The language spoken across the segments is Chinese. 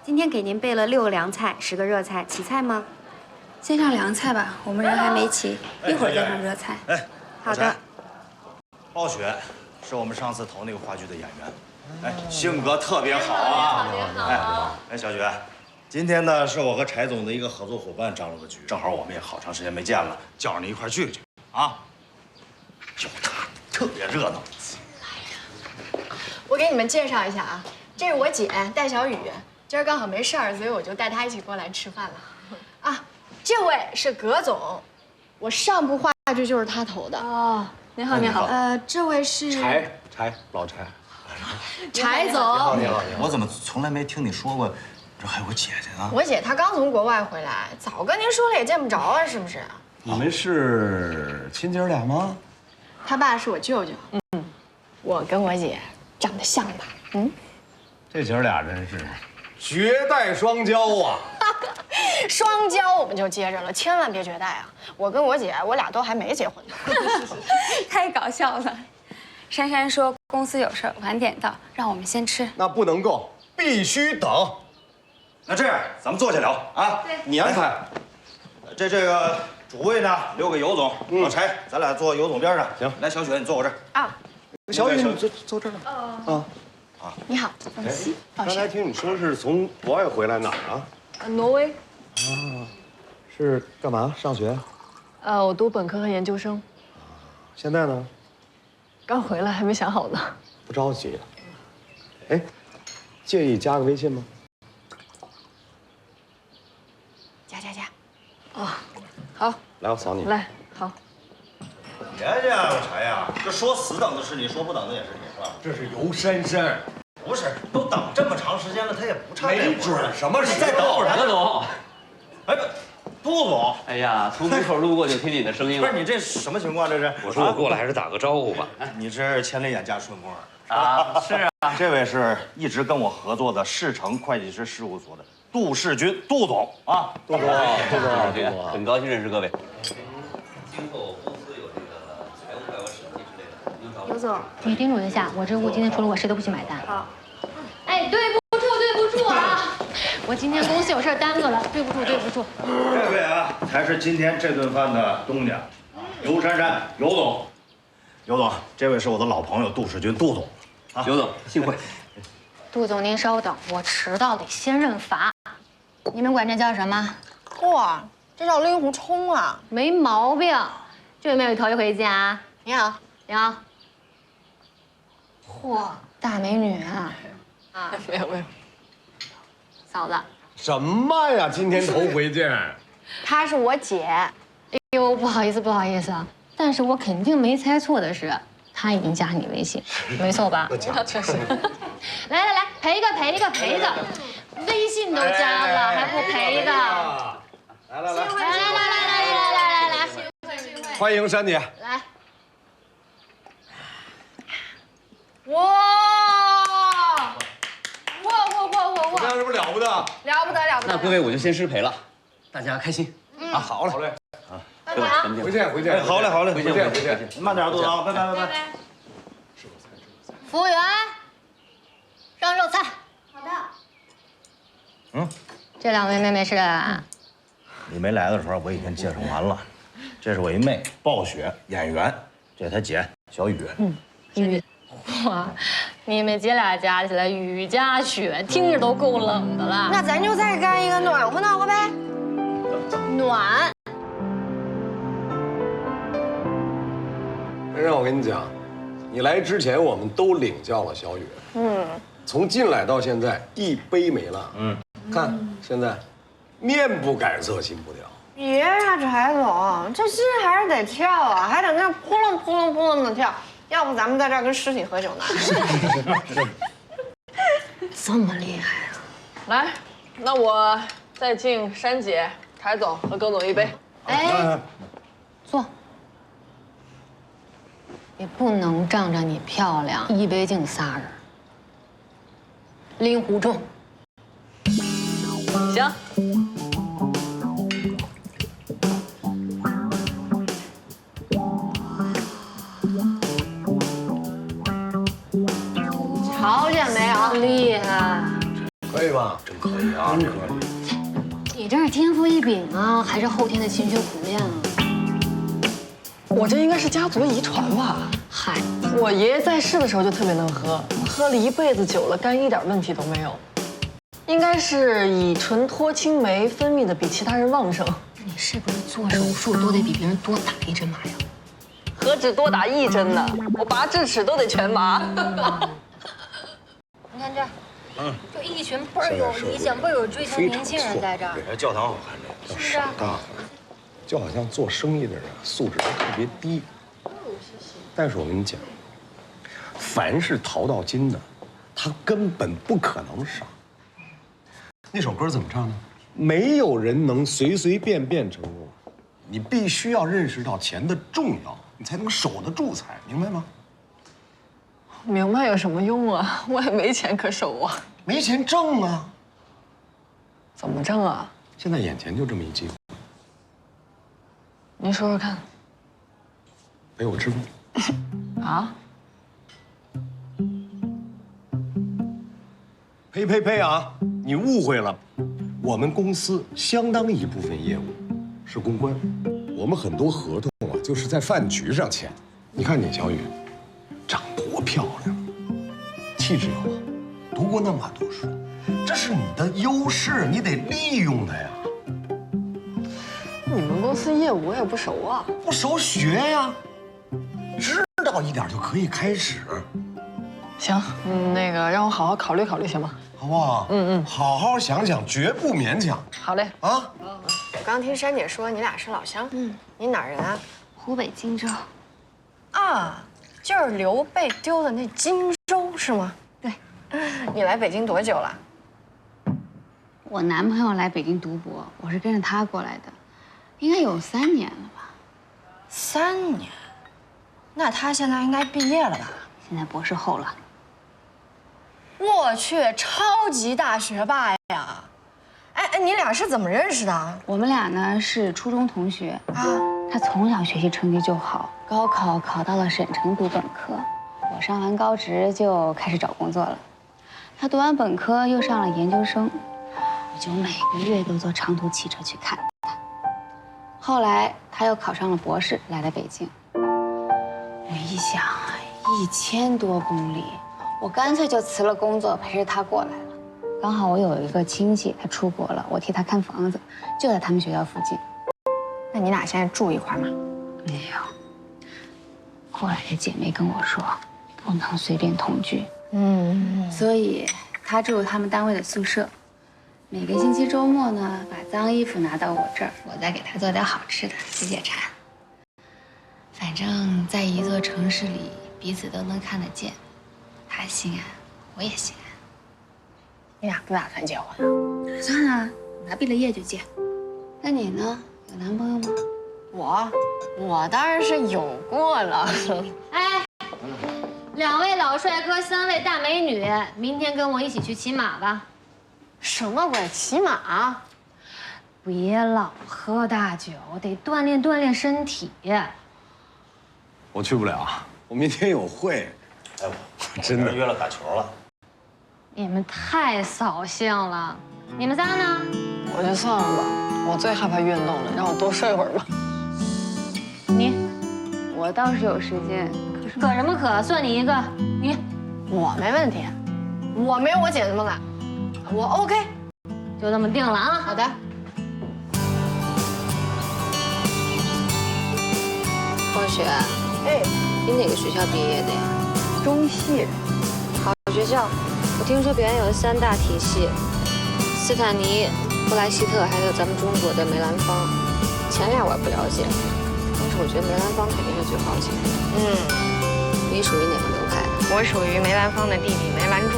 今天给您备了6个凉菜，10个热菜，齐菜吗？先上凉菜吧，我们人还没齐，一会儿再上热菜。哎，好的。暴雪是我们上次投那个话剧的演员，哎，性格特别好啊。哎，小雪，今天呢是我和柴总的一个合作伙伴张罗的局，正好我们也好长时间没见了，叫上你一块聚聚啊。有他，特别热闹。我给你们介绍一下啊，这是我姐戴小雨，今儿刚好没事儿，所以我就带她一起过来吃饭了。啊，这位是葛总，我上部话剧就是他投的。哦，您好，您好。这位是老柴。柴总。你好。我怎么从来没听你说过，这还有个姐姐呢？我姐她刚从国外回来，早跟您说了也见不着啊，是不是？你们是亲姐俩吗？他爸是我舅舅。我跟我姐长得像吧？这姐俩真是绝代双骄啊！双骄我们就接着了，千万别绝代啊！我跟我姐，我俩都还没结婚呢。太搞笑了。珊珊说公司有事儿，晚点到，让我们先吃。那不能够，必须等。那这样，咱们坐下聊啊。对，你安排。这个主位呢，留给尤总。老柴，咱俩坐尤总边上。行，来，小雪，你坐我这儿。啊，小雨，你坐这儿了。你好，刚才听你说是从国外回来，哪儿啊？挪威。是干嘛？上学？我读本科和研究生，现在呢？刚回来还没想好呢。不着急。哎，介意加个微信吗？加。好，来，我扫你。来，好。别介呀，老柴呀，这说死等的是你，说不等的也是你，是吧？这是尤珊珊，不是，都等这么长时间了，他也不差这会儿。没准什么时候？再等会儿，葛总，哎，杜总，哎呀，从门口路过就听见你的声音了。不是你这什么情况？这是？我说我过来还是打个招呼吧。你这千里眼加顺风耳啊，是啊，这位是一直跟我合作的世诚会计师事务所的杜世军，杜总啊，杜总，很高兴认识各位。今后公司有这个财务外额审计之类的，您找我。尤总，你叮嘱一下，我这务今天除了我谁都不许买单。好。哎，对不住啊！我今天公司有事耽搁了，对不住。这位啊，才是今天这顿饭的东家，尤珊珊，尤总。尤总，这位是我的老朋友杜世军，杜总。尤总，幸会。杜总，您稍等，我迟到得先认罚。你们管这叫什么？嚯，这叫令狐冲啊！没毛病。这位妹妹头一回见啊。你好，你好。嚯，大美女啊！没有。嫂子。什么呀？今天头回见。她是我姐。哎呦，不好意思啊，但是我肯定没猜错的是，她已经加你微信，没错吧？确实。来，赔个，微信都加了还不赔一个？来，欢迎珊姐。来，哇！这样是不是了不得？了不得！那各位我就先失陪了，大家开心啊！好嘞，拜拜啊！回见。哎，好嘞，回见。慢点，杜总，拜拜。服务员，上肉菜。好的。这2位妹妹是？你没来的时候，我已经介绍完了。这是我一妹，暴雪演员，这是她姐小雨。雨。哇，你们姐俩加起来雨加雪，听着都够冷的了。那咱就再干一个暖和呗。暖。让我跟你讲，你来之前我们都领教了小雨。从进来到现在一杯没落。看现在，面不改色心不跳。别呀，柴总，这心还是得跳啊，还得那扑棱的跳。要不咱们在这儿跟尸体喝酒呢？这么厉害啊！来，那我再敬珊姐、柴总和葛总一杯。哎，坐。也不能仗着你漂亮，一杯敬仨人。令狐冲。行。瞧见没有？厉害！可以。吧？真可以啊，真可以。你这是天赋异禀啊，还是后天的勤学苦练啊？我这应该是家族遗传吧？嗨，我爷爷在世的时候就特别能喝，喝了一辈子酒了，肝一点问题都没有。应该是乙醇脱氢酶分泌的比其他人旺盛。那你是不是做手术都得比别人多打一针麻药？何止多打1针呢？我拔智齿都得全麻。你看这儿，就一群倍儿有理想、倍儿有追求的年轻人在这儿，这教堂好看这个。是不是？大，就好像做生意的人素质都特别低。但是我跟你讲，凡是淘到金的，他根本不可能傻。那首歌怎么唱的？没有人能随随便便成功，你必须要认识到钱的重要，你才能守得住财，明白吗？明白有什么用啊？我也没钱可守啊。没钱挣啊！怎么挣啊？现在眼前就这么一机会，您说说看。陪我吃饭。啊？呸啊！你误会了，我们公司相当一部分业务是公关，我们很多合同啊就是在饭局上签。你看你小雨，长多漂亮，气质又好，读过那么多书，这是你的优势，你得利用它呀。你们公司业务我也不熟啊。不熟学呀，知道一点就可以开始，行，那个让我好好考虑考虑行吗？好不好？好好想想，绝不勉强好嘞。啊！我刚听珊姐说你俩是老乡，你哪儿人啊？湖北荆州。啊，就是刘备丢的那荆州是吗？对。你来北京多久了？我男朋友来北京读博，我是跟着他过来的，应该有3年了吧。3年，那他现在应该毕业了吧？现在博士后了。我去，超级大学霸呀！哎，你俩是怎么认识的？我们俩呢是初中同学啊，他从小学习成绩就好，高考考到了省城读本科。我上完高职就开始找工作了，他读完本科又上了研究生，我就每个月都坐长途汽车去看他。后来他又考上了博士，来了北京。我一想，1000多公里，我干脆就辞了工作，陪着他过来了。刚好我有一个亲戚，他出国了，我替他看房子，就在他们学校附近。那你俩现在住一块吗？没有。过来的姐妹跟我说，不能随便同居。所以他住他们单位的宿舍，每个星期周末呢，把脏衣服拿到我这儿，我再给他做点好吃的解解馋。反正在一座城市里，彼此都能看得见，他心安，我也心安。你俩不打算结婚啊？算了，等他毕了业就结。那你呢？有男朋友吗？我当然是有过了。哎，2位老帅哥，3位大美女，明天跟我一起去骑马吧。什么鬼？骑马？别老喝大酒，得锻炼锻炼身体。我去不了，我明天有会。哎，真的我跟人约了打球了。你们太扫兴了。你们仨呢？我就算了吧，我最害怕运动了，让我多睡会儿吧。你我倒是有时间，可是可什么可？算你一个。你我没问题，我没有我姐那么懒，我 OK。就这么定了啊。好的。方雪，哎，你哪个学校毕业的呀？中戏。好学校，我听说表演有3大体系，斯坦尼、布莱希特，还有咱们中国的梅兰芳。前俩我也不了解，但是我觉得梅兰芳肯定是最好解的。你属于哪个流派？我属于梅兰芳的弟弟梅兰柱。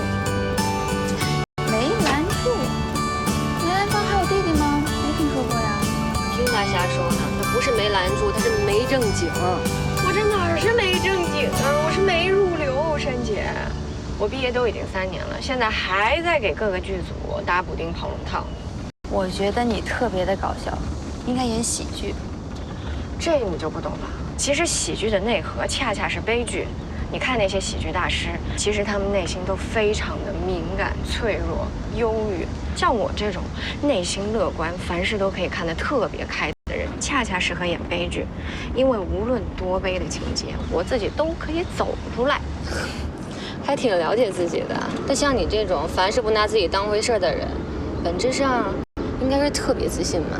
梅兰柱，梅兰芳还有弟弟吗？没听说过呀。听他瞎说呢，他不是梅兰柱，他是梅正经。我这哪儿是没正经啊？我是没入流，珊姐。我毕业都已经3年了，现在还在给各个剧组打补丁跑龙套。我觉得你特别的搞笑，应该演喜剧。这你就不懂了。其实喜剧的内核恰恰是悲剧，你看那些喜剧大师，其实他们内心都非常的敏感、脆弱、忧郁。像我这种内心乐观、凡事都可以看得特别开的人，恰恰适合演悲剧，因为无论多悲的情节，我自己都可以走出来。还挺了解自己的。但像你这种凡事不拿自己当回事的人，本质上应该是特别自信嘛。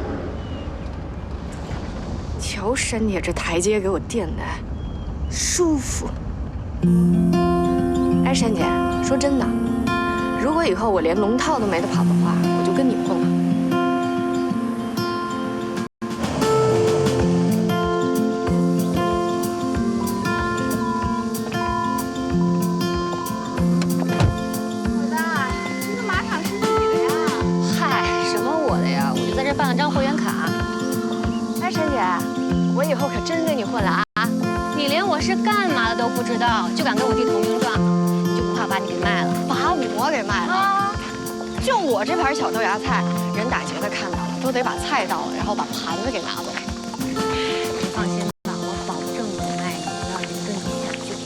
瞧珊姐这台阶给我垫的，舒服。哎，珊姐，说真的，如果以后我连龙套都没得跑的话，我就跟你混了。老大，这个马场是你的呀？嗨，什么我的呀？我就在这办了张会员卡。哎，珊姐，我以后可真跟你混了啊！你连我是干嘛的都不知道，就敢跟我弟投名状，你就不怕把你给卖了？把我给卖了啊！就我这盘小豆芽菜，人打劫的看到了，都得把菜倒了，然后把盘子给拿走。你放心吧，我保证不卖你，我要人跟你下去。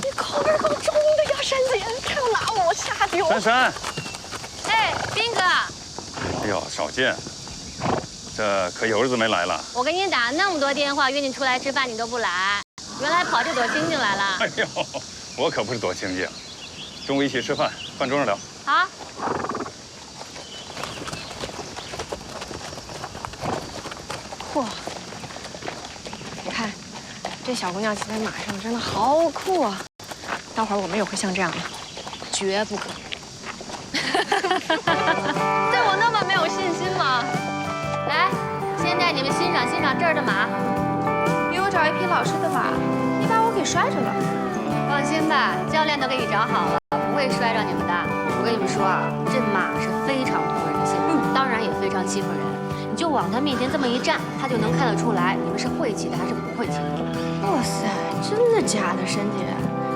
你口味够重的呀，珊姐，还要拿我下酒。珊珊，哎，斌哥，哎呦，少见，这可有日子没来了。我给你打那么多电话约你出来吃饭，你都不来，原来跑这躲清静来了。哎呦，我可不是躲清静，中午一起吃饭，饭桌上聊。好。嚯！你看，这小姑娘骑在马上真的好酷啊！待会儿我们也会像这样的，绝不可能。对我那么没有信心吗？来，先带你们欣赏欣赏这儿的马。给我找一匹老实的马，你把我给摔着了。放心吧，教练都给你找好了，不会摔着你们的。我跟你们说啊，这马是非常通人性，当然也非常欺负人。你就往他面前这么一站，他就能看得出来你们是会骑的还是不会骑的。哇塞，真的假的，珊姐？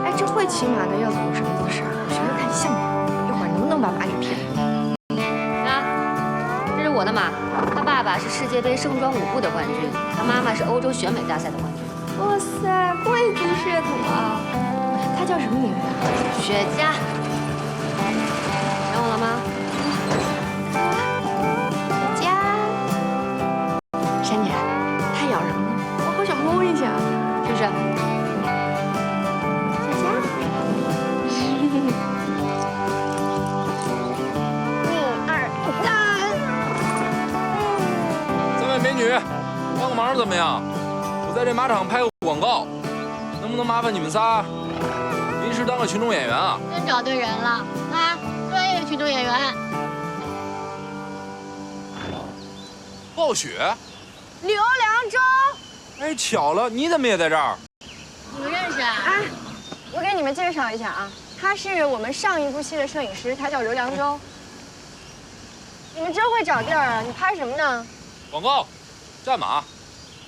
哎，这会骑马的要走什么姿势啊？我学学看像不像？一会儿能不能把马给骗了？啊，这是我的马，他爸爸是世界杯盛装舞步的冠军，他妈妈是欧洲选美大赛的冠军。哇塞，贵族血统啊！他叫什么名字啊？雪茄。想我了吗？雪茄。珊姐，太咬人了，我好想摸一下，是不是？雪茄。三位美女，帮个忙怎么样？我在这马场拍个广告，能不能麻烦你们仨临时当个群众演员啊？真找对人了啊！专业群众演员。暴雪，刘良洲。哎，巧了，你怎么也在这儿？你们认识啊？哎，我给你们介绍一下啊，他是我们上一部戏的摄影师，他叫刘良洲。你们真会找地儿啊！你拍什么呢？广告，战马，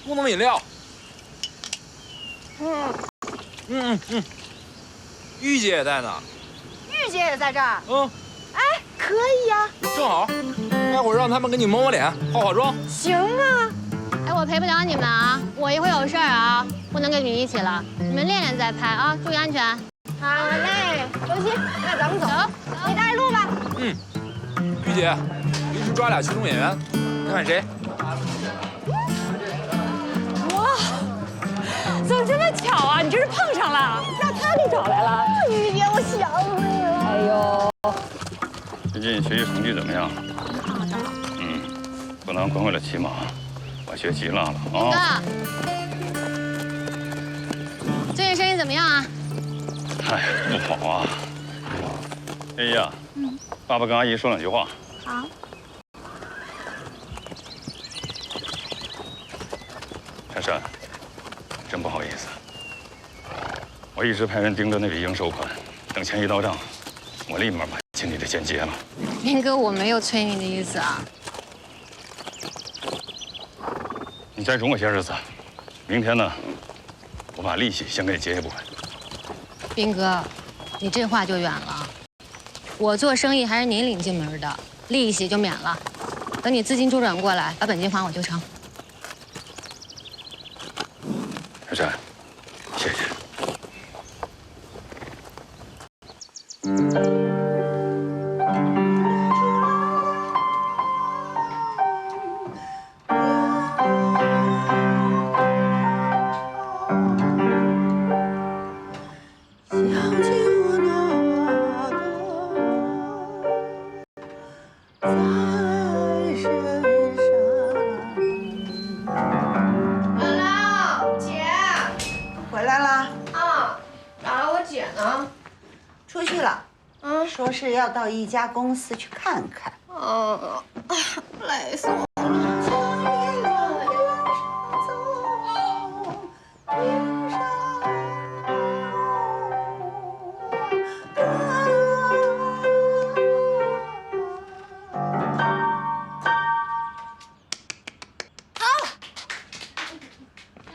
功能饮料。玉姐也在呢。玉姐也在这儿。哎，可以呀。正好，待会儿让他们给你抹抹脸、化化妆。行啊。哎，我陪不了你们啊，我一会儿有事儿啊，不能跟你们一起了。你们练练再拍啊，注意安全。好嘞，周西，那咱们走，你带路吧。玉姐，临时抓俩群众演员，看看谁？哇，怎么这么巧啊？你这是碰上了，让他给找来了。玉姐，我想你了。哎呦，最近学习成绩怎么样？不能光为了骑马，把学急落了啊！哥，最近生意怎么样啊？哎，不好啊。哎呀，爸爸跟阿姨说两句话。好。珊珊，真不好意思，我一直派人盯着那笔应收款，等钱一到账，我立马把经理的钱结了。斌哥，我没有催你的意思啊。你再容我些日子，明天呢，我把利息先给你结一部分。斌哥，你这话就远了。我做生意还是您领进门的，利息就免了。等你资金周转过来，把本金还我就成。珊珊，谢谢。出去了，说是要到一家公司去看看。累死我了。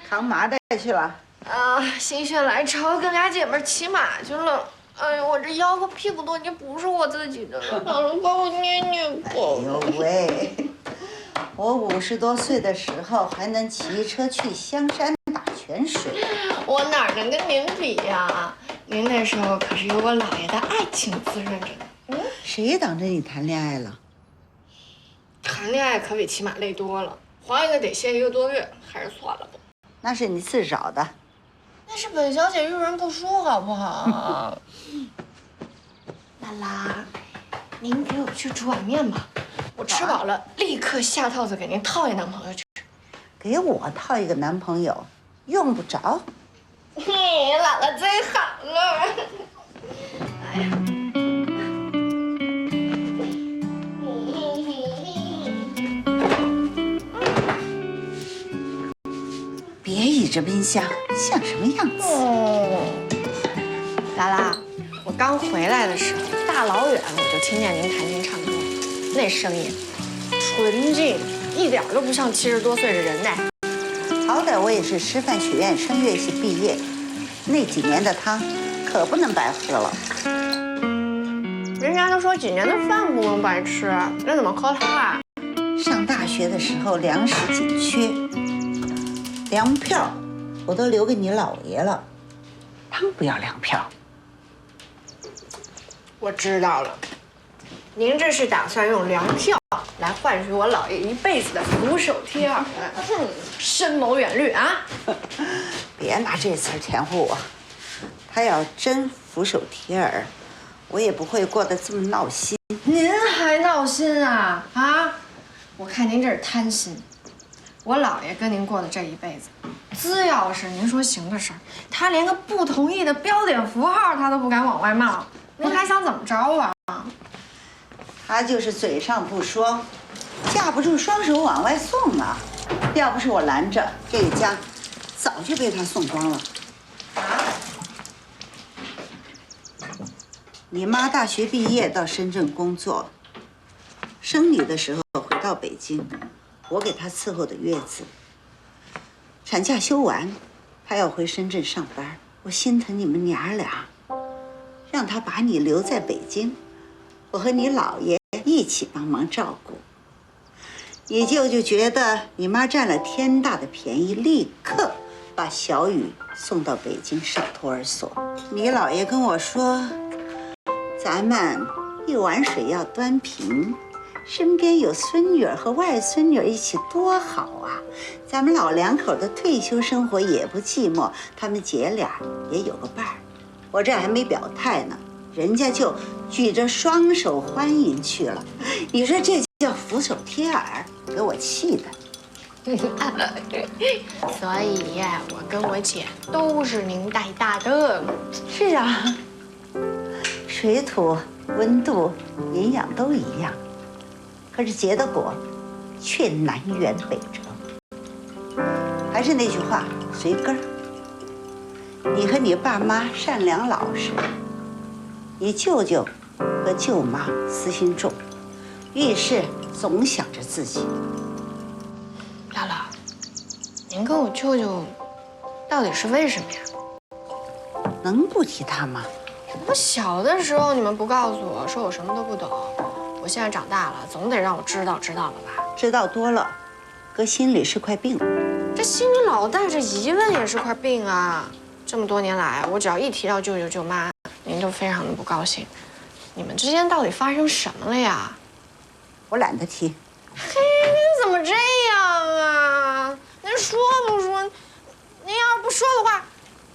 扛麻袋去了。心血来潮，跟俩姐妹骑马去了。哎呦，我这腰和屁股都已经不是我自己的了，姥姥帮我捏捏吧。哎呦喂，我50多岁的时候还能骑车去香山打泉水，我哪能跟您比呀？您那时候可是有我姥爷的爱情滋润着呢。谁挡着你谈恋爱了？谈恋爱可比骑马累多了，怀一个得歇1个多月，还是算了吧。那是你自找的。那是本小姐遇人不淑，好不好？拉拉，您陪我去煮碗面吧，我吃饱了立刻下套子给您套一男朋友去。给我套一个男朋友，用不着。姥姥最好了。哎呀。别倚着冰箱，像什么样子？拉拉，我刚回来的时候，大老远我就听见您弹琴唱歌，那声音纯净，一点都不像70多岁的人呢。好歹我也是师范学院声乐系毕业，那几年的汤可不能白喝了。人家都说几年的饭不能白吃，那怎么喝汤啊？上大学的时候粮食紧缺，粮票我都留给你姥爷了，汤不要粮票。我知道了，您这是打算用粮票来换取我姥爷一辈子的俯首帖耳，深谋远虑啊！别拿这词儿甜乎我，他要真俯首帖耳，我也不会过得这么闹心。您还闹心啊？啊！我看您这是贪心。我姥爷跟您过的这一辈子，只要是您说行的事儿，他连个不同意的标点符号他都不敢往外冒。您还想怎么着啊？他就是嘴上不说，架不住双手往外送啊！要不是我拦着，这个家早就被他送光了。你妈大学毕业到深圳工作，生你的时候回到北京，我给她伺候的月子。产假休完，她要回深圳上班，我心疼你们娘俩，让她把你留在北京，我和你姥爷一起帮忙照顾。你舅舅觉得你妈占了天大的便宜，立刻把小雨送到北京上托儿所。你姥爷跟我说，咱们一碗水要端平，身边有孙女儿和外孙女儿一起多好啊！咱们老两口的退休生活也不寂寞，他们姐俩也有个伴儿。我这还没表态呢，人家就举着双手欢迎去了。你说这叫俯首帖耳，给我气的。所以呀，我跟我姐都是您带大的。是啊，水土、温度、营养都一样，可是结的果却南辕北辙。还是那句话，随根儿。你和你爸妈善良老实，你舅舅和舅妈私心重，遇事总想着自己。姥姥，您跟我舅舅到底是为什么呀？能不提他吗？我小的时候你们不告诉我，说我什么都不懂。我现在长大了，总得让我知道了吧？知道多了，搁心里是块病。这心里老带着疑问也是块病啊。这么多年来，我只要一提到舅舅舅妈，您就非常的不高兴。你们之间到底发生什么了呀？我懒得提。嘿，您怎么这样啊？您说不说？您要是不说的话，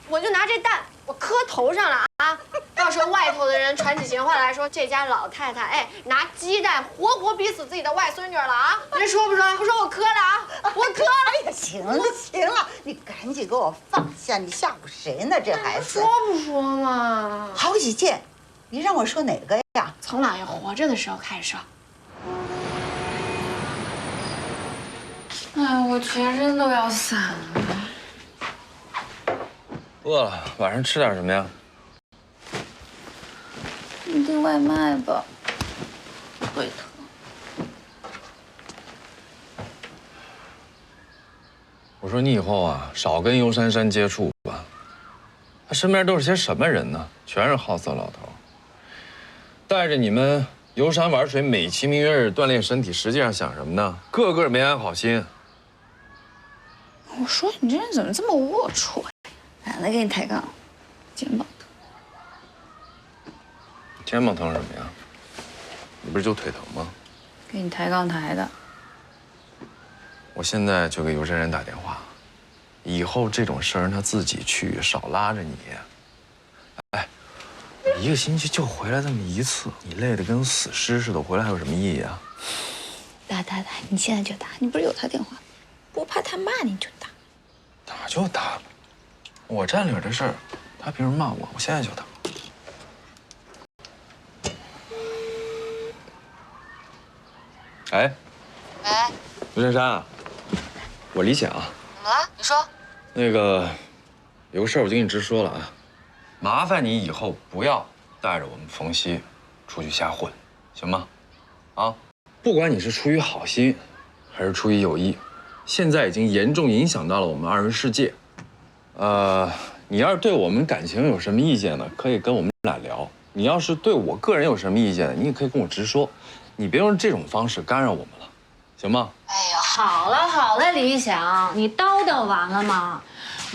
我就拿这蛋我磕头上了啊！到时候外头的人传起闲话来说，这家老太太哎拿鸡蛋活活逼死自己的外孙女了啊！您说不说？我说我磕了啊！我磕了！哎呀，行了行了，你赶紧给我放下，你吓唬谁呢？这孩子说不说嘛？好几件，你让我说哪个呀？从老爷活着的时候开始说。哎，我全身都要散了。饿了，晚上吃点什么呀？你订外卖吧，腿疼。我说你以后啊，少跟尤珊珊接触吧。她身边都是些什么人呢？全是好色老头，带着你们游山玩水，美其名曰锻炼身体，实际上想什么呢？个个没安好心。我说你这人怎么这么龌龊呀？懒得给你抬杠，肩膀疼。肩膀疼什么呀？你不是就腿疼吗？给你抬杠抬的。我现在就给尤珊珊打电话，以后这种事儿让她自己去，少拉着你。哎，一个星期就回来这么一次，你累得跟死尸似的，回来还有什么意义啊？打，你现在就打，你不是有他电话吗？不怕他骂你就打。打就打，我占理的事儿，他凭什么骂我？我现在就打。哎，喂，尤珊珊啊，我理解啊。怎么了？你说。那个，有个事儿我就跟你直说了啊，麻烦你以后不要带着我们冯曦出去瞎混，行吗？啊，不管你是出于好心，还是出于有意，现在已经严重影响到了我们二人世界。你要是对我们感情有什么意见呢，可以跟我们俩聊；你要是对我个人有什么意见呢，你也可以跟我直说，你别用这种方式干扰我们了，行吗？哎呀，好了，李想，你叨叨完了吗？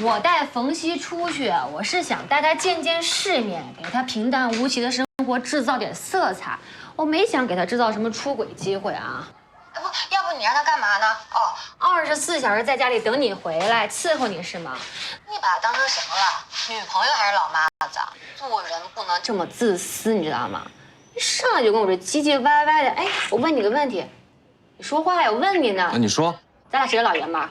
我带冯曦出去，我是想带她见见世面，给她平淡无奇的生活制造点色彩，我没想给她制造什么出轨机会啊。不，要不你让她干嘛呢？哦，24小时在家里等你回来伺候你是吗？你把她当成什么了？女朋友还是老妈子？做人不能这么自私，你知道吗？一上来就跟我这唧唧歪歪的。哎，我问你个问题，你说话呀，我问你呢。那你说，咱俩谁是老爷们儿？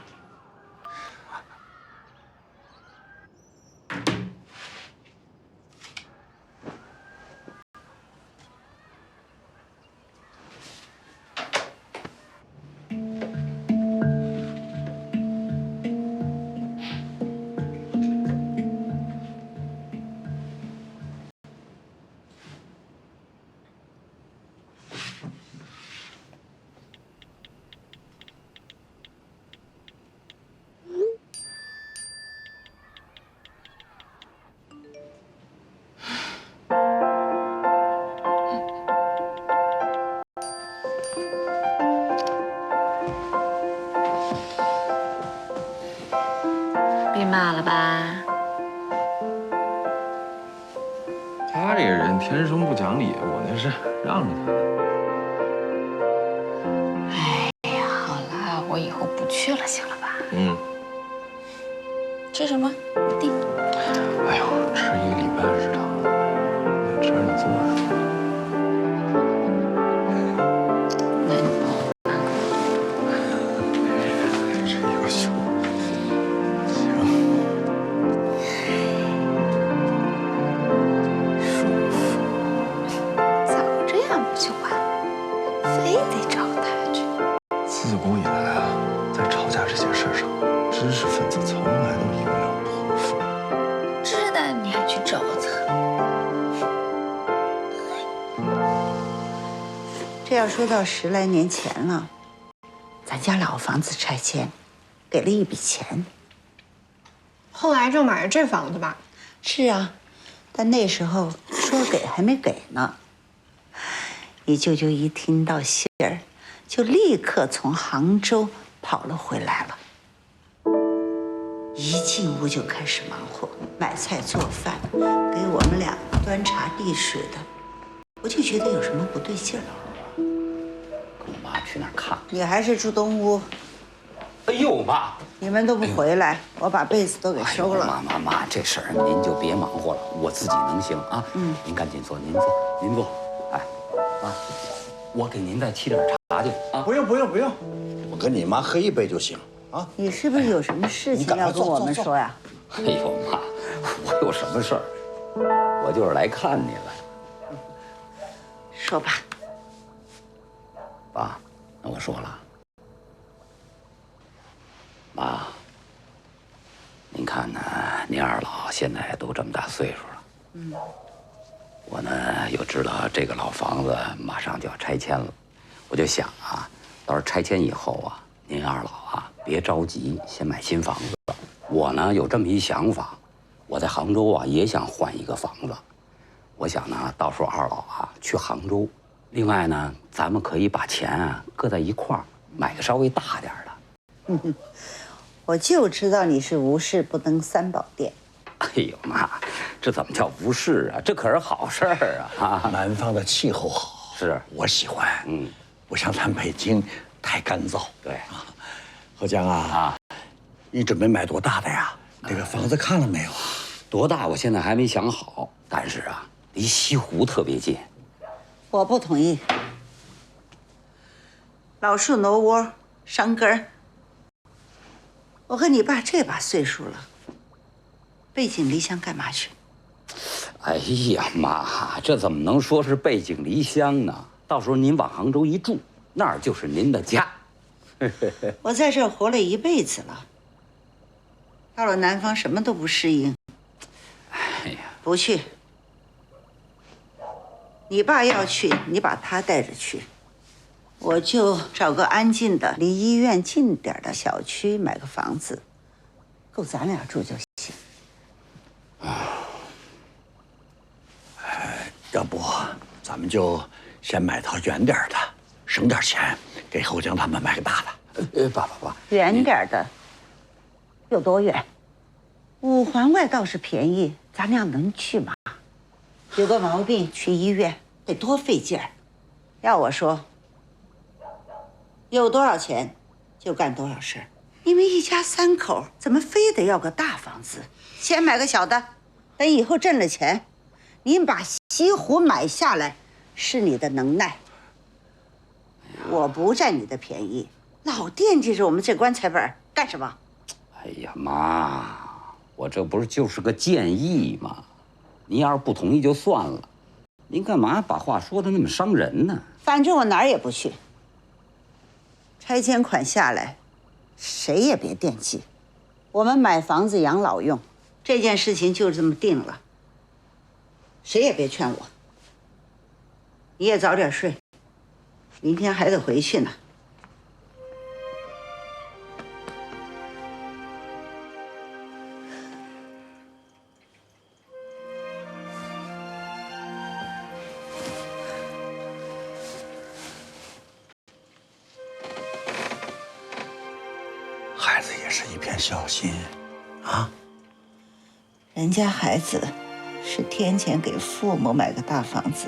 被骂了吧？他这个人天生不讲理，我那是让着他的。哎呀，好了，我以后不去了，行了吧？嗯。吃什么？我订。哎呦，吃1个礼拜的食堂，吃点你做的。那你帮我搬个。还是优秀。就完了，非得找他去。自古以来啊，在吵架这件事上，知识分子从来都赢不了泼妇。知道你还去找他？这要说到10来年前了，咱家老房子拆迁，给了一笔钱。后来就买了这房子吧？是啊，但那时候说给还没给呢。你舅舅一听到信儿，就立刻从杭州跑了回来了。一进屋就开始忙活，买菜做饭，给我们俩端茶递水的，我就觉得有什么不对劲儿。跟我妈去那儿看。你还是住东屋。哎呦妈！你们都不回来，我把被子都给收了。妈，这事儿您就别忙活了，我自己能行啊。您赶紧坐，您坐。哎，妈，我给您再沏点茶去啊。不用，我跟你妈喝一杯就行啊。你是不是有什么事情要跟我们说呀？哎呦妈，我有什么事儿？我就是来看你了。说吧。爸，那我说了。妈，您看呢，您二老现在都这么大岁数了，我呢又知道这个老房子马上就要拆迁了，我就想啊，到时候拆迁以后啊，您二老啊别着急，先买新房子。我呢有这么一想法，我在杭州啊也想换一个房子，我想呢到时候二老啊去杭州，另外呢咱们可以把钱啊搁在一块儿，买个稍微大点的。我就知道你是无事不登三宝殿。哎呦妈，这怎么叫无事啊？这可是好事儿啊！南方的气候好，是我喜欢。不像咱北京太干燥。对啊，何江啊，你准备买多大的呀？这个房子看了没有？多大我现在还没想好，但是啊，离西湖特别近。我不同意。老树挪窝，伤根儿。我和你爸这把岁数了，背井离乡干嘛去？哎呀妈，这怎么能说是背井离乡呢？到时候您往杭州一住，那儿就是您的家。我在这儿活了一辈子了，到了南方什么都不适应。哎呀，不去。你爸要去，你把他带着去。我就找个安静的、离医院近点的小区，买个房子，够咱俩住就行。要不咱们就先买套远点的，省点钱，给侯江他们买个大的。爸，远点的有多远？5环外倒是便宜，咱俩能去吗？有个毛病去医院得多费劲儿。要我说，有多少钱就干多少事儿。你们一家3口怎么非得要个大房子？先买个小的，等以后挣了钱，您把西湖买下来是你的能耐。我不占你的便宜，老惦记着我们这棺材本干什么？哎呀妈，我这不是就是个建议吗？您要是不同意就算了，您干嘛把话说得那么伤人呢？反正我哪儿也不去。拆迁款下来，谁也别惦记。我们买房子养老用，这件事情就这么定了。谁也别劝我。你也早点睡，明天还得回去呢。孩子也是一片孝心，啊。人家孩子是天钱给父母买个大房子，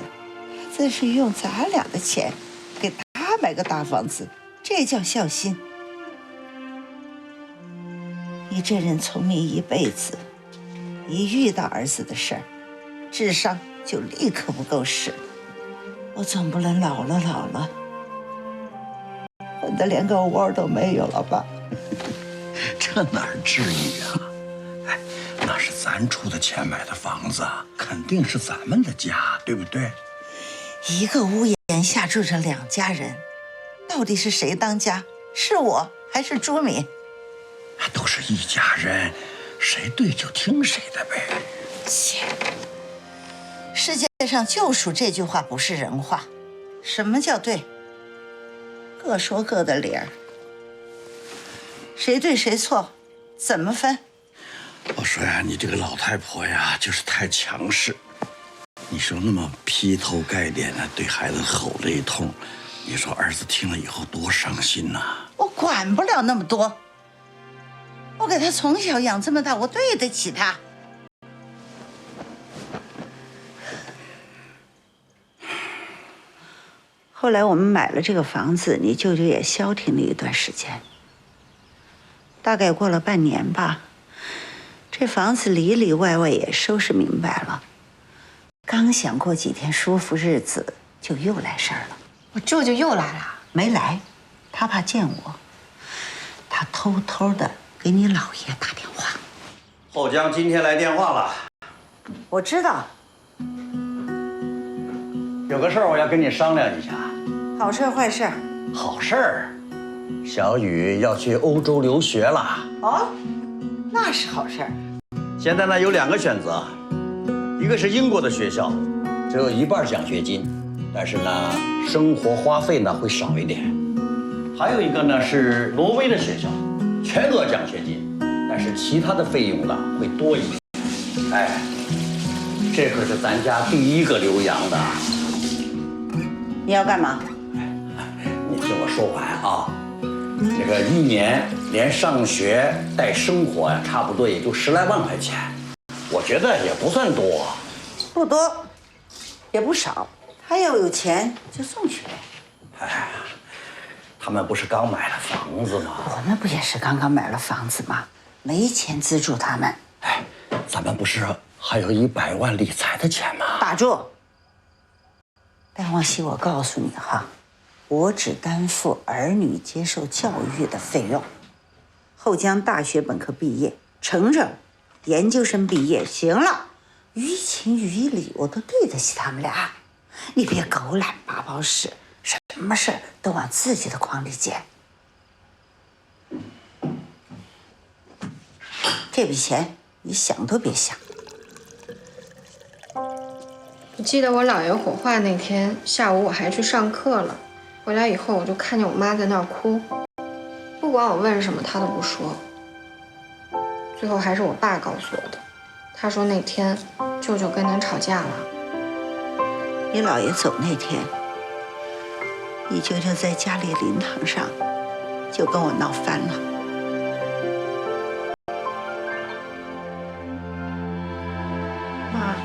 这是用咱俩的钱给他买个大房子，这叫孝心。你这人聪明一辈子，一遇到儿子的事儿，智商就立刻不够使。我总不能老了，混得连个窝都没有了吧？这哪至于啊？哎，那是咱出的钱买的房子，肯定是咱们的家，对不对？一个屋檐下住着2家人，到底是谁当家？是我还是朱敏？都是一家人，谁对就听谁的呗。切！世界上就属这句话不是人话。什么叫对？各说各的理儿。谁对谁错，怎么分？我说呀，你这个老太婆呀，就是太强势。你说那么劈头盖脸的对孩子吼了一通，你说儿子听了以后多伤心呐！我管不了那么多。我给他从小养这么大，我对得起他。后来我们买了这个房子，你舅舅也消停了一段时间。大概过了半年吧，这房子里里外外也收拾明白了。刚想过几天舒服日子，就又来事儿了。我舅舅又来了？没来，他怕见我，他偷偷的给你姥爷打电话。后江今天来电话了，我知道。有个事儿我要跟你商量一下。好事坏事？好事儿，小雨要去欧洲留学了。哦，那是好事儿。现在呢有2个选择，一个是英国的学校，只有1半奖学金，但是呢生活花费呢会少一点。还有一个呢是挪威的学校，全额奖学金，但是其他的费用呢会多一点。哎，这可是咱家第1个留洋的。你要干嘛？你听我说完啊，这个1年连上学带生活呀，差不多也就10来万块钱，我觉得也不算多。不多，也不少。他要有钱就送去呗。哎，他们不是刚买了房子吗？我们不也是刚刚买了房子吗？没钱资助他们。哎，咱们不是还有100万理财的钱吗？打住！戴望西，我告诉你哈，我只担负儿女接受教育的费用。后江大学本科毕业，程程研究生毕业，行了，于情于理我都对得起他们俩。你别狗懒八宝屎，什么事都往自己的筐里捡。这笔钱你想都别想。我记得我姥爷火化那天下午，我还去上课了。回来以后，我就看见我妈在那儿哭，不管我问什么，她都不说。最后还是我爸告诉我的，他说那天舅舅跟人吵架了。你姥爷走那天，你舅舅在家里灵堂上就跟我闹翻了。妈，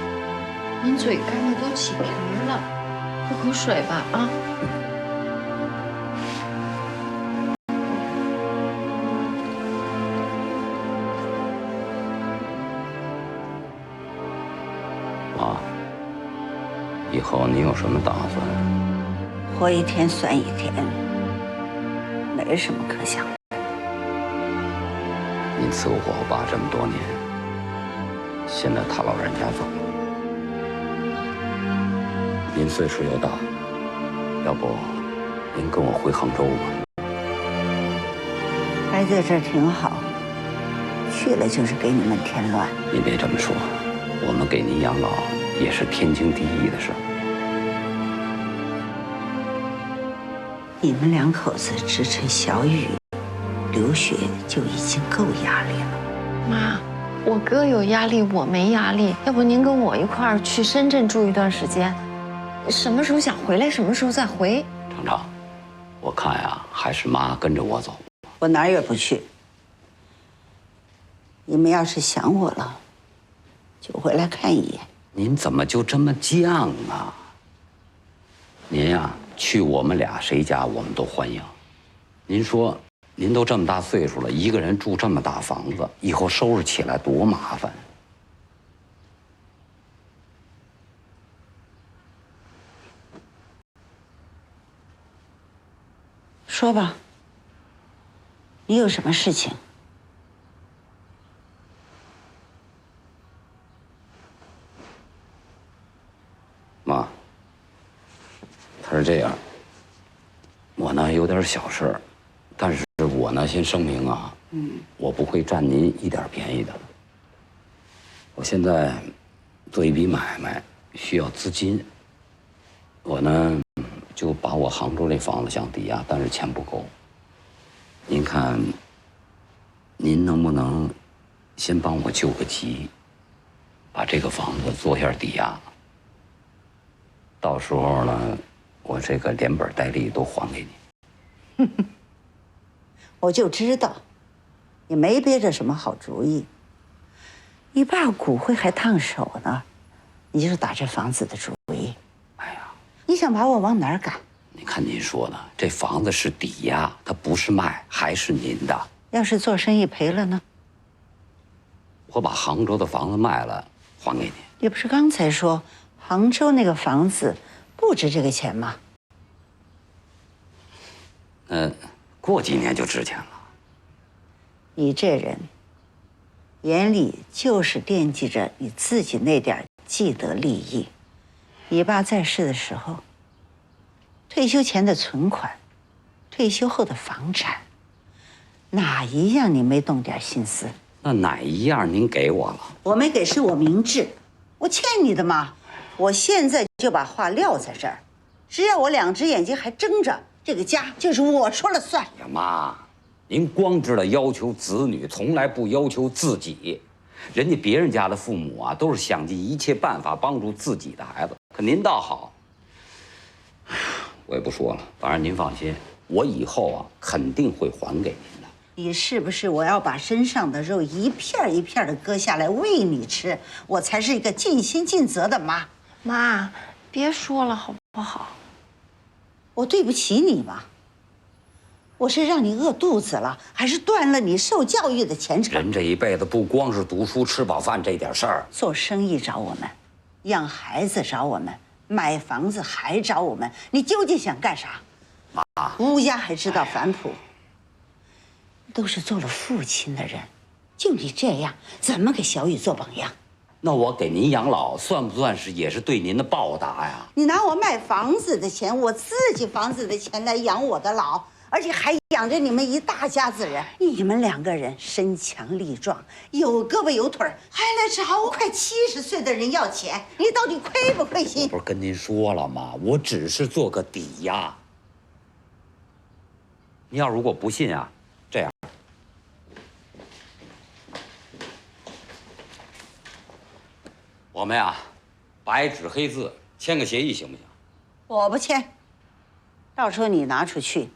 您嘴干的都起皮了，喝口水吧啊。妈，以后你有什么打算？活一天算一天，没什么可想的。您伺候我爸这么多年，现在他老人家走了，您岁数又大，要不您跟我回杭州吧？待在这儿挺好，去了就是给你们添乱。您别这么说，我们给您养老也是天经地义的事。你们2口子支撑小雨留学就已经够压力了。妈，我哥有压力，我没压力。要不您跟我一块儿去深圳住一段时间，什么时候想回来，什么时候再回。程程，我看呀，还是妈跟着我走。我哪儿也不去。你们要是想我了，就回来看一眼。您怎么就这么犟啊？您呀，去我们俩谁家我们都欢迎。您说，您都这么大岁数了，一个人住这么大房子，以后收拾起来多麻烦。说吧，你有什么事情？妈，他是这样，我呢有点小事儿，但是我呢先声明啊，我不会占您一点便宜的。我现在做一笔买卖需要资金，我呢就把我杭州那房子想抵押，但是钱不够。您看，您能不能先帮我救个急，把这个房子做下抵押？到时候呢，我这个连本带利都还给你。我就知道，你没憋着什么好主意。你爸骨灰还烫手呢，你就打这房子的主意。哎呀，你想把我往哪儿赶？你看您说呢，这房子是抵押，它不是卖，还是您的。要是做生意赔了呢？我把杭州的房子卖了，还给您。你不是刚才说杭州那个房子不值这个钱吗？过几年就值钱了。你这人眼里就是惦记着你自己那点既得利益。你爸在世的时候，退休前的存款，退休后的房产，哪一样你没动点心思？那哪一样您给我了？我没给是我明智，我欠你的嘛。我现在就把话撂在这儿，只要我两只眼睛还睁着，这个家就是我说了算。呀妈，您光知道要求子女，从来不要求自己。人家别人家的父母啊，都是想尽一切办法帮助自己的孩子，可您倒好。我也不说了，反正您放心，我以后啊肯定会还给您的。你是不是我要把身上的肉一片一片的割下来喂你吃，我才是一个尽心尽责的妈？妈，别说了好不好？我对不起你吗？我是让你饿肚子了，还是断了你受教育的前程？人这一辈子不光是读书吃饱饭这点事儿，做生意找我们，养孩子找我们，买房子还找我们，你究竟想干啥？妈，乌鸦还知道反哺，都是做了父亲的人，就你这样，怎么给小雨做榜样？那我给您养老，算不算是也是对您的报答呀？你拿我卖房子的钱，我自己房子的钱来养我的老，而且还养着你们一大家子人。你们两个人身强力壮，有胳膊有腿儿，还来找快70岁的人要钱，你到底亏不亏心？不是跟您说了吗？我只是做个抵押。您要如果不信啊，这样，我们呀，白纸黑字签个协议行不行？我不签，到时候你拿出去，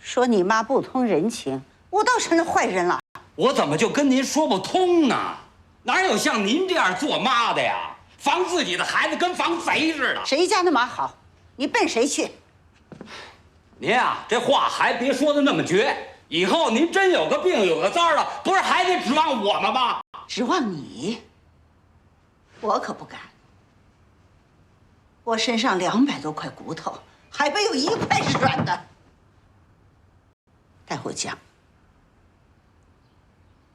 说你妈不通人情，我倒成了坏人了。我怎么就跟您说不通呢？哪有像您这样做妈的呀？防自己的孩子跟防贼似的。谁家的妈好，你奔谁去？您啊，这话还别说的那么绝。以后您真有个病有个灾了，不是还得指望我们吗？指望你？我可不敢。我身上200多块骨头，还没有1块是软的。待会讲，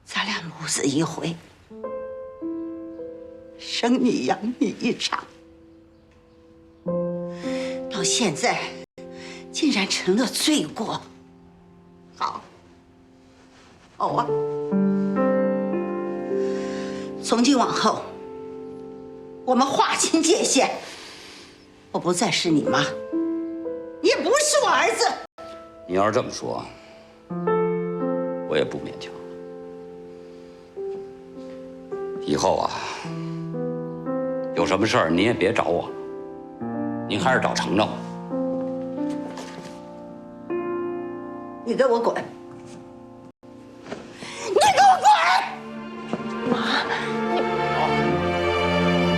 咱俩母子一回，生你养你一场，到现在竟然成了罪过。好，好啊！从今往后，我们划清界限。我不再是你妈，你也不是我儿子。你要是这么说，我也不勉强了。以后啊，有什么事儿您也别找我了，您还是找程程。你给我滚！你给我滚！妈，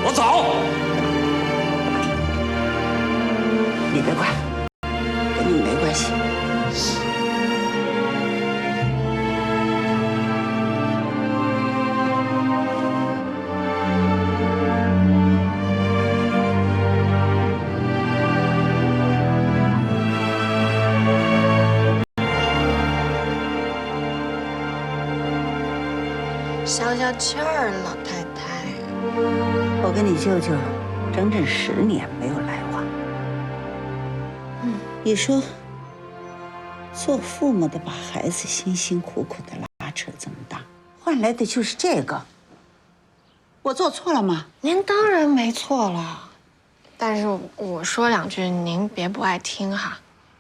我走。你别管，跟你没关系。消消气儿，老太太。我跟你舅舅整整10年没有来往。你说，做父母的把孩子辛辛苦苦的拉扯这么大，换来的就是这个。我做错了吗？您当然没错了，但是我说2句，您别不爱听哈。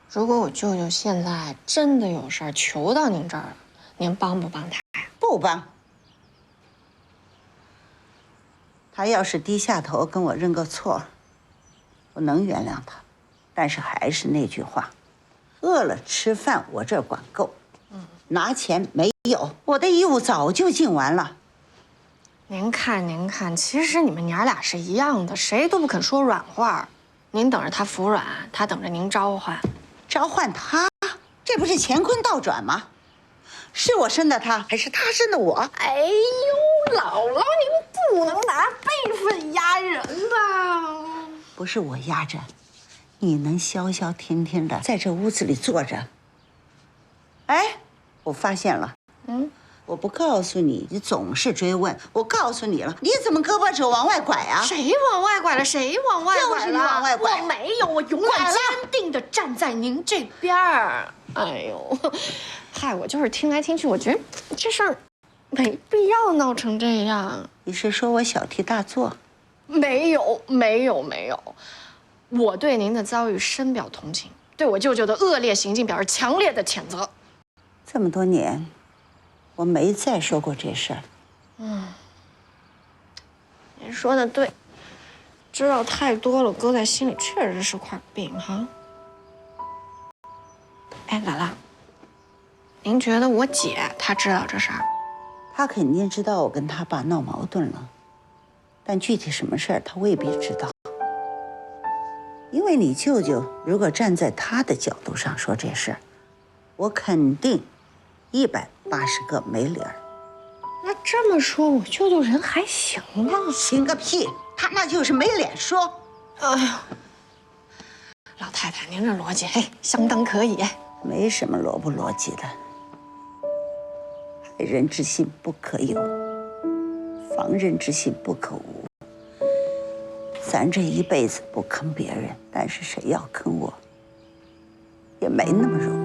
如果我舅舅现在真的有事儿求到您这儿了，您帮不帮他呀？不帮。他要是低下头跟我认个错，我能原谅他。但是还是那句话，饿了吃饭我这儿管够，拿钱没有，我的义务早就尽完了。您看，其实你们娘俩是一样的，谁都不肯说软话。您等着他服软，他等着您召唤。召唤他，这不是乾坤倒转吗？是我生的他，还是他生的我？哎呦，姥姥，您不能拿辈分压人吧？不是我压着，你能消消停停的在这屋子里坐着？哎，我发现了，我不告诉你，你总是追问。我告诉你了，你怎么胳膊肘往外拐啊？谁往外拐了？谁往外拐了？就是你往外拐。我没有，我永远坚定的站在您这边儿。哎呦，嗨，我就是听来听去，我觉得这事儿没必要闹成这样。你是说我小题大做？没有，我对您的遭遇深表同情，对我舅舅的恶劣行径表示强烈的谴责。这么多年，我没再说过这事儿。您说的对，知道太多了，搁在心里确实是块病哈。哎，姥姥，您觉得我姐她知道这事儿？她肯定知道我跟她爸闹矛盾了，但具体什么事儿她未必知道。因为你舅舅如果站在他的角度上说这事儿，我肯定180个没理儿。那这么说，我舅舅人还行啊？行个屁！他那就是没脸说。哎呀，老太太，您这逻辑相当可以。没什么逻不逻辑的。害人之心不可有，防人之心不可无。咱这一辈子不坑别人，但是谁要坑我，也没那么容易。